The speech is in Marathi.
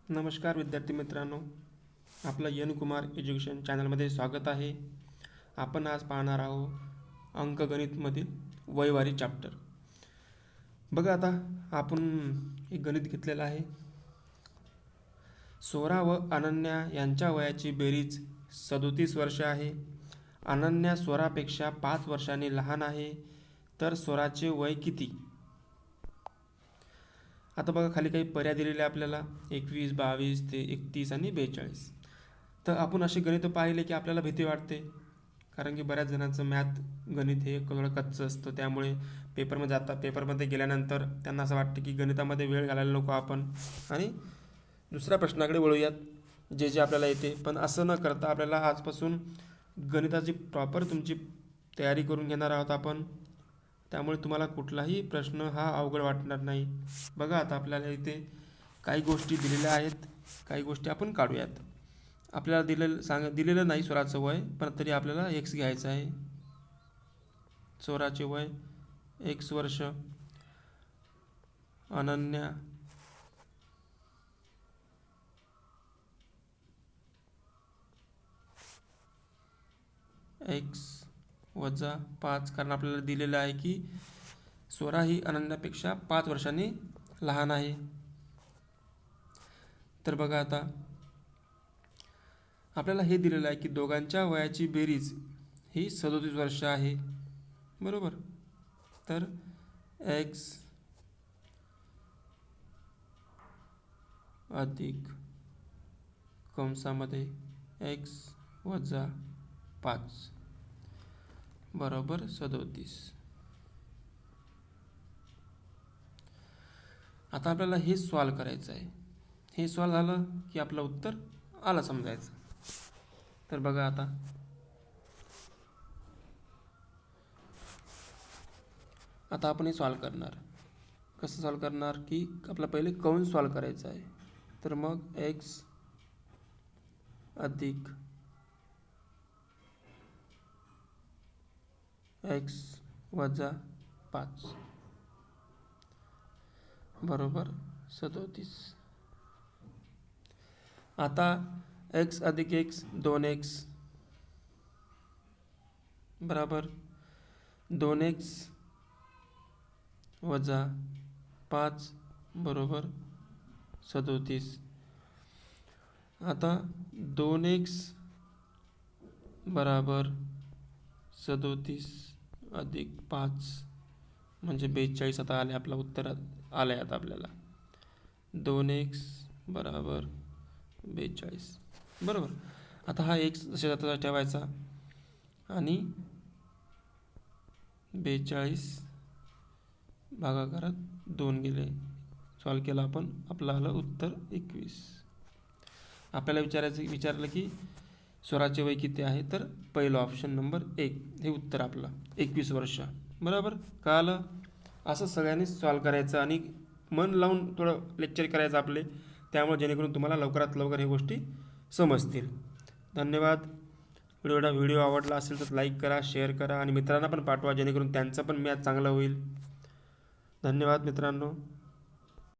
नमस्कार विद्यार्थी मित्रांनो, आपलं एन कुमार एज्युकेशन चॅनलमध्ये स्वागत आहे. आपण आज पाहणार आहोत अंकगणितमधील वयवारी चॅप्टर. बघा, आता आपण एक गणित घेतलेलं आहे. स्वरा व अनन्या यांच्या वयाची बेरीज 37 वर्ष आहे. अनन्या स्वरापेक्षा 5 वर्षांनी लहान आहे, तर स्वराचे वय किती? आता बघा, खाली काही पर्याय दिलेले आपल्याला 21, 22 ते 31 आणि 42. तर आपण असे गणित पाहिले की आपल्याला भीती वाटते, कारण की बऱ्याच जणांचं मॅथ गणित हे थोडं कच्चं असतं. त्यामुळे पेपरमध्ये गेल्यानंतर त्यांना असं वाटतं की गणितामध्ये वेळ घालायला नको आपण, आणि दुसऱ्या प्रश्नाकडे वळूयात जे आपल्याला येते. पण असं न करता आपल्याला आजपासून गणिताची प्रॉपर तुमची तयारी करून घेणार आहोत आपण. त्यामुळे तुम्हाला कुठलाही प्रश्न हा अवघड वाटणार नाही. बघा, आता आपल्याला इथे काही गोष्टी दिलेल्या आहेत, काही गोष्टी आपण काढूयात. आपल्याला दिलेलं नाही स्वराचं वय, पण तरी आपल्याला एक्स घ्यायचं आहे. स्वराचे वय एक्स वर्ष. अनन्या एक्स वजा 5, कारण आपल्याला दिलेलं आहे की स्वरा ही अनन्यापेक्षा 5 वर्षांनी लहान आहे. तर बघा, आता आपल्याला हे दिलेलं आहे की दोघांच्या वयाची बेरीज ही 37 वर्ष आहे, बरोबर. तर एक्स अधिक कंसामध्ये एक्स वजा 5 बरोबर 37. आता आपल्याला हे सॉल्व करायचं आहे. हे सॉल्व झालं की आपलं उत्तर आलं समजायचं. तर बघा, आता आपण हे सॉल्व करणार. कसं सॉल्व करणार की आपल्याला पहिले कंस सॉल्व करायचं आहे. तर मग एक्स अधिक एक्स वजा 5 बरोबर 37. आता एक्स अधिक एक्स 2x बराबर 2x वजा 5 बरोबर 37. आता 2x बराबर 37 अधिक 5 म्हणजे 42. आता आले, आपलं उत्तर आलं आहे. आता आपल्याला 2x बराबर 42 बरोबर. आता हा एक्स जसा तसा ठेवायचा आणि 42 भागाकारात 2 गेले. सॉल्व केला आपण, आपलं आलं उत्तर 21. आपल्याला विचारलं की स्वराचे वय किती आहे, तर पहिलं ऑप्शन नंबर 1 हे उत्तर आपलं 21 वर्ष बरोबर. कळालं? असं सगळ्यांनी सॉल्व करायचं आणि मन लावून थोडं लेक्चर करायचं आपले, त्यामुळे जेणेकरून तुम्हाला लवकरात लवकर हे गोष्टी समजतील. धन्यवाद. व्हिडिओ आवडला असेल तर लाईक करा, शेअर करा आणि मित्रांना पण पाठवा, जेणेकरून त्यांचं पण मॅथ चांगलं होईल. धन्यवाद मित्रांनो.